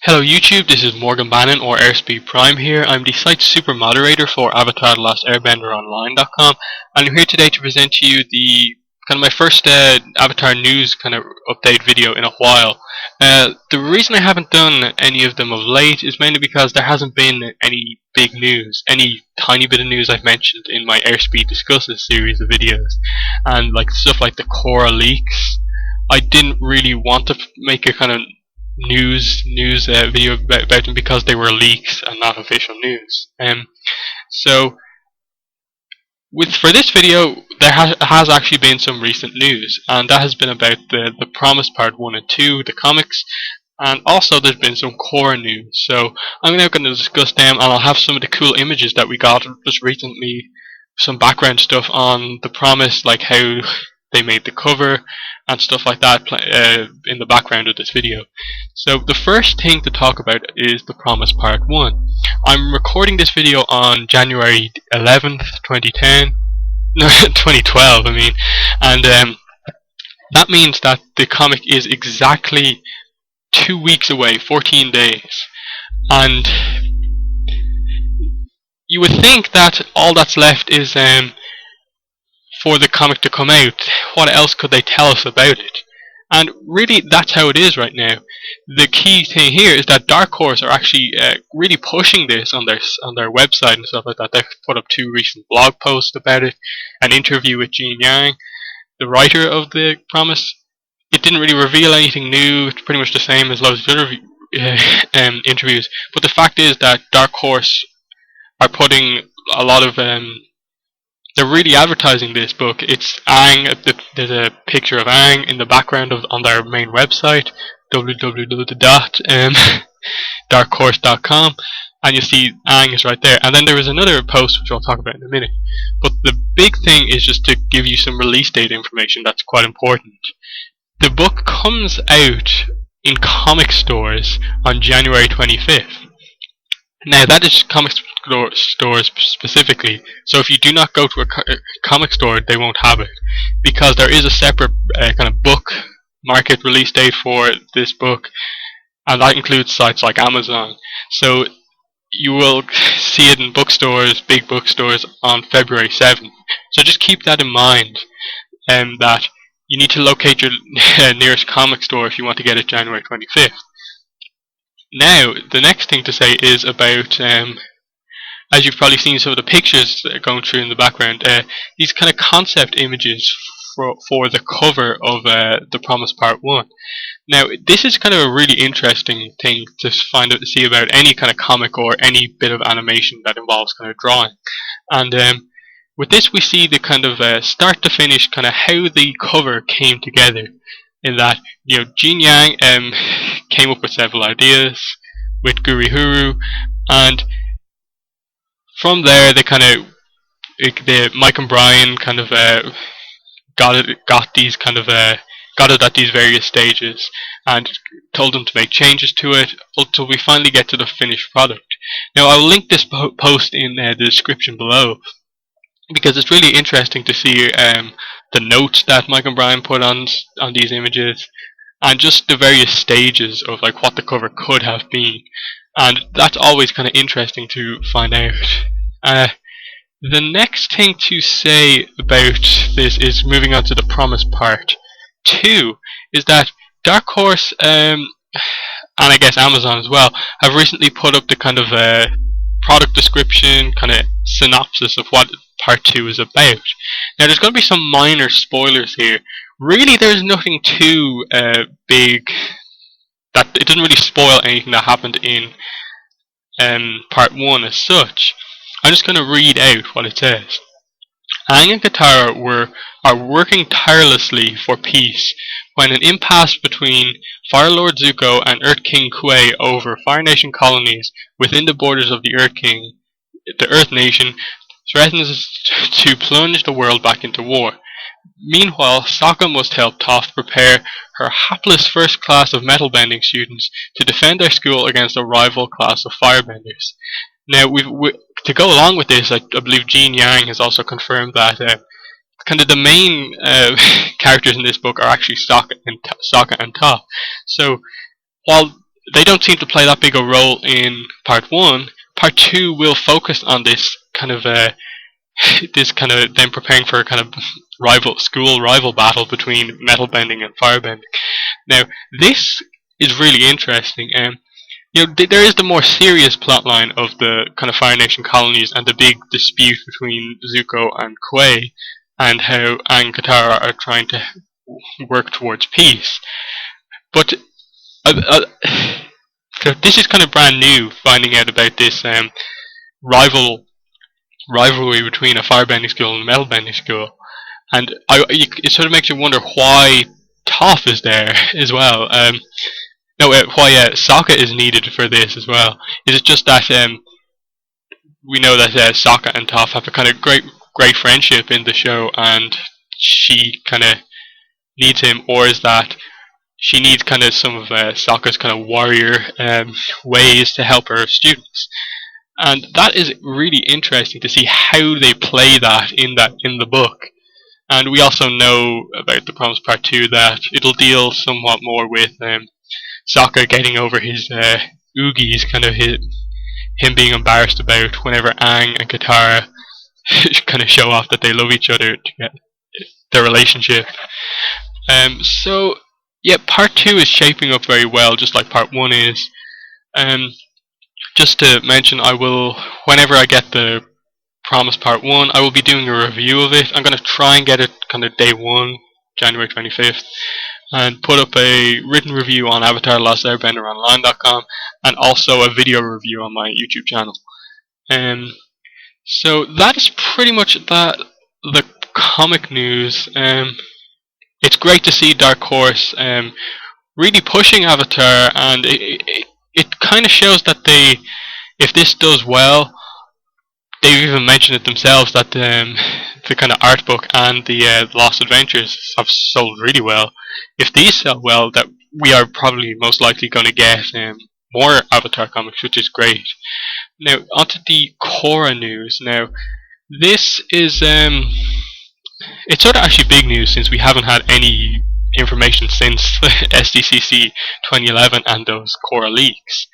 Hello YouTube, this is Morgan Bannon or Airspeed Prime here. I'm the site's super moderator for Avatar The Last Airbender Online.com, and I'm here today to present to you the kind of my first Avatar news kind of update video in a while. The reason I haven't done any of them of late is mainly because there hasn't been any big news, any tiny bit of news I've mentioned in my Airspeed Discusses series of videos, and like stuff like the Korra leaks. I didn't really want to make a kind of news video about them because they were leaks and not official news. So for this video, there has actually been some recent news, and that has been about the Promise Part 1 and 2, the comics, and also there's been some core news. So I'm now going to discuss them, and I'll have some of the cool images that we got just recently, some background stuff on the Promise, like how they made the cover and stuff like that in the background of this video. So the first thing to talk about is the Promise Part 1. I'm recording this video on January 11th, 2010. No, 2012 I mean. And that means that the comic is exactly 2 weeks away, 14 days. And you would think that all that's left is for the comic to come out. What else could they tell us about it? And really, that's how it is right now. The key thing here is that Dark Horse are actually really pushing this on their website and stuff like that. They've put up 2 recent blog posts about it, an interview with Gene Yang, the writer of the Promise. It didn't really reveal anything new. It's pretty much the same as loads of other interviews. But the fact is that Dark Horse are putting a lot of they're really advertising this book. It's Aang. There's a picture of Aang in the background on their main website, www.darkhorse.com, and you see Aang is right there. And then there is another post which I'll talk about in a minute. But the big thing is just to give you some release date information that's quite important. The book comes out in comic stores on January 25th. Now that is comic stores specifically, so if you do not go to a comic store, they won't have it, because there is a separate kind of book market release date for this book, and that includes sites like Amazon. So you will see it in bookstores, big bookstores, on February 7th. So just keep that in mind, that you need to locate your nearest comic store if you want to get it January 25th. Now, the next thing to say is about, as you've probably seen some of the pictures that are going through in the background, these kind of concept images for the cover of the Promise Part 1. Now, this is kind of a really interesting thing to see about any kind of comic or any bit of animation that involves kind of drawing. And with this, we see the kind of start to finish kind of how the cover came together. In that, Gene Yang came up with several ideas with Guri Huru, and from there they kind of, Mike and Brian kind of got it at these various stages and told them to make changes to it until we finally get to the finished product. Now I'll link this post in the description below, because it's really interesting to see the notes that Mike and Brian put on these images, and just the various stages of like what the cover could have been, and that's always kind of interesting to find out. The next thing to say about this is moving on to the Promise Part 2, is that Dark Horse and I guess Amazon as well have recently put up the kind of product description, kind of synopsis of what Part 2 is about. Now there's going to be some minor spoilers here. Really there's nothing too big, that it doesn't really spoil anything that happened in Part 1 as such. I'm just going to read out what it says. Aang and Katara are working tirelessly for peace when an impasse between Fire Lord Zuko and Earth King Kuei over Fire Nation colonies within the borders of the Earth Nation, threatens to plunge the world back into war. Meanwhile, Sokka must help Toph prepare her hapless first class of metal bending students to defend their school against a rival class of firebenders. Now, to go along with this, I believe Gene Yang has also confirmed that kind of the main characters in this book are actually Sokka and Toph. So while they don't seem to play that big a role in part one. Part two will focus on this kind of them preparing for a kind of rival battle between metal bending and fire bending. Now this is really interesting. There is the more serious plotline of the kind of Fire Nation colonies and the big dispute between Zuko and Quay, and how Aang and Katara are trying to work towards peace. But so this is kind of brand new, finding out about this rivalry between a firebending school and a metalbending school, and it sort of makes you wonder why Toph is there as well. Why Sokka is needed for this as well. Is it just that we know that Sokka and Toph have a kind of great friendship in the show, and she kind of needs him, or is that she needs kind of some of Sokka's kind of warrior ways to help her students? And that is really interesting to see how they play that in the book. And we also know about the Promise Part 2 that it'll deal somewhat more with Sokka getting over his oogies, kind of him being embarrassed about whenever Aang and Katara kind of show off that they love each other to get their relationship. So yeah, part 2 is shaping up very well, just like part 1 is. Just to mention, I will, whenever I get the Promise Part 1, I will be doing a review of it. I'm going to try and get it kind of day 1, January 25th, and put up a written review on Avatar The Last Airbender online.com, and also a video review on my YouTube channel. So that is pretty much the comic news. It's great to see Dark Horse really pushing Avatar, and it kind of shows that if this does well, they've even mentioned it themselves that the kind of art book and the Lost Adventures have sold really well. If these sell well, that we are probably most likely going to get more Avatar comics, which is great. Now, onto the Korra news. Now, this is it's sort of actually big news, since we haven't had any information since SDCC 2011 and those Korra leaks.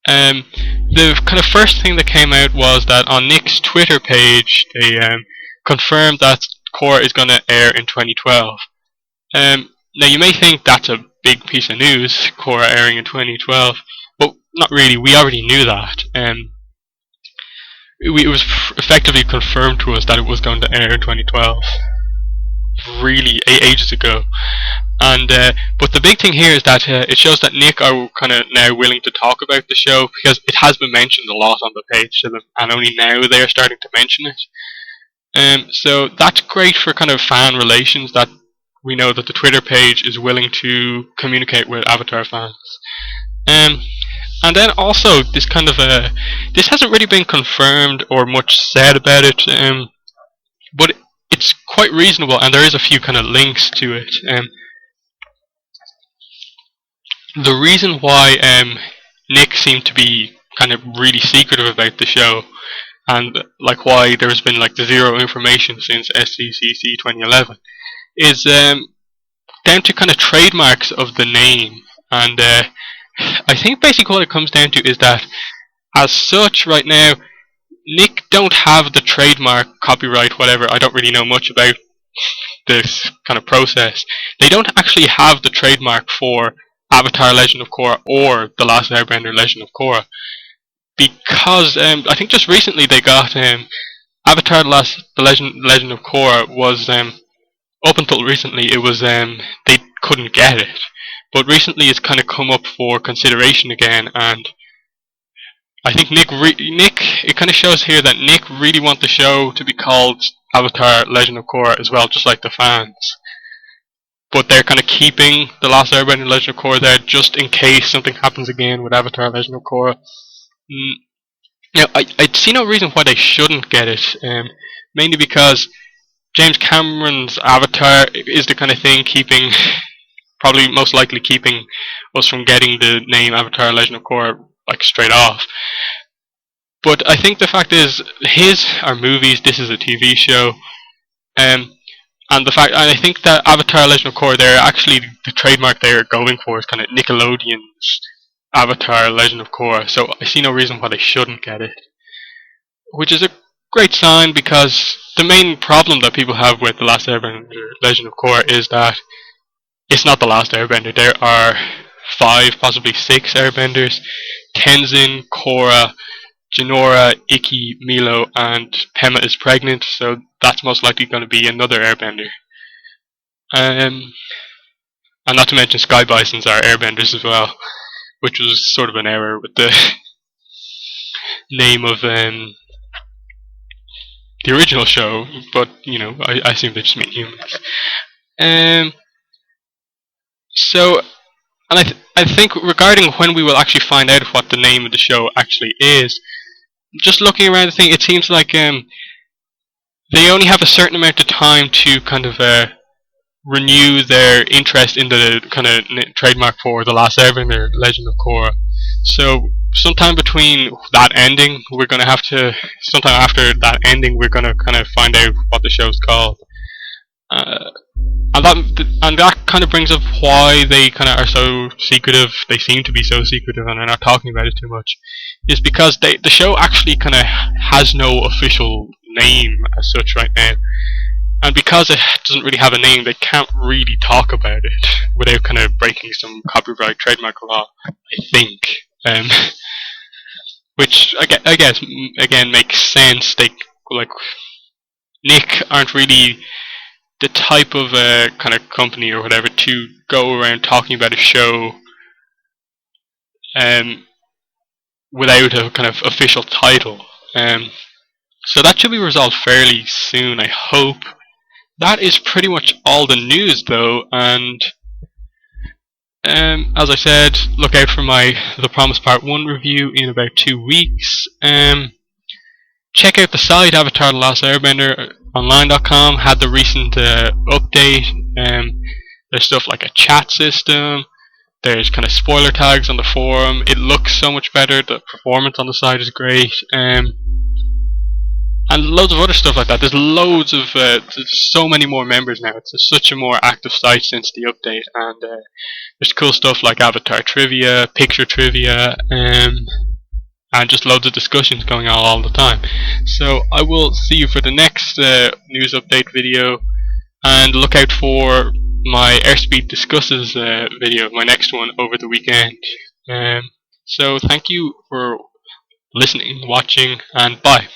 The kind of first thing that came out was that on Nick's Twitter page, they confirmed that Korra is going to air in 2012. Now you may think that's a big piece of news, Korra airing in 2012, but not really. We already knew that. It was effectively confirmed to us that it was going to air in 2012, really ages ago. And but the big thing here is that it shows that Nick are kind of now willing to talk about the show, because it has been mentioned a lot on the page to them, and only now they are starting to mention it. So that's great for kind of fan relations, that we know that the Twitter page is willing to communicate with Avatar fans. And then also this kind of this hasn't really been confirmed or much said about it, but it's quite reasonable, and there is a few kind of links to it. The reason why Nick seemed to be kind of really secretive about the show, and like why there's been like zero information since SCCC 2011, is down to kind of trademarks of the name. And I think basically what it comes down to is that, as such, right now, Nick don't have the trademark, copyright, whatever. I don't really know much about this kind of process. They don't actually have the trademark for Avatar Legend of Korra or The Last Airbender Legend of Korra, because I think just recently they got Avatar The Legend of Korra was up until recently it was they couldn't get it, but recently it's kind of come up for consideration again, and I think Nick it kind of shows here that Nick really wants the show to be called Avatar Legend of Korra as well, just like the fans. But they're kind of keeping The Last Airbender and Legend of Korra there just in case something happens again with Avatar Legend of Korra. Now, I see no reason why they shouldn't get it, mainly because James Cameron's Avatar is the kind of thing probably most likely keeping us from getting the name Avatar Legend of Korra like straight off. But I think the fact is, his are movies, this is a TV show. And I think that Avatar: Legend of Korra, they're actually the trademark they're going for is kind of Nickelodeon's Avatar: Legend of Korra. So I see no reason why they shouldn't get it, which is a great sign because the main problem that people have with the Last Airbender: Legend of Korra is that it's not the last Airbender. There are 5, possibly 6 Airbenders: Tenzin, Korra, Jinora, Ikki, Milo, and Pema is pregnant, so that's most likely going to be another Airbender. Um, and not to mention Sky Bisons are Airbenders as well, which was sort of an error with the name of the original show, but I assume they just mean humans. Um, so, and I think regarding when we will actually find out what the name of the show actually is, just looking around the thing, it seems like they only have a certain amount of time to kind of renew their interest in the kind of trademark for The Last Airbender, Legend of Korra. So sometime between that ending, we're gonna have to. Sometime after that ending, we're gonna kind of find out what the show's called. Uh, and that kind of brings up why they kind of are so secretive. They seem to be so secretive, and are not talking about it too much. Is because the show actually kind of has no official name as such right now, and because it doesn't really have a name, they can't really talk about it without kind of breaking some copyright trademark law. I think, um, which I guess again makes sense. They like Nick aren't really the type of kind of company or whatever to go around talking about a show um, without a kind of official title. So that should be resolved fairly soon, I hope. That is pretty much all the news, though, and as I said, look out for my The Promise Part 1 review in about 2 weeks. Check out the site Avatar: The Last Airbender online.com. Had the recent update. There's stuff like a chat system. There's kind of spoiler tags on the forum. It looks so much better. The performance on the site is great. And loads of other stuff like that. There's loads of, there's so many more members now. It's such a more active site since the update, and there's cool stuff like Avatar trivia, picture trivia, and just loads of discussions going on all the time. So I will see you for the next news update video, and look out for my Airspeed Discusses video, my next one over the weekend. So thank you for listening, watching, and bye.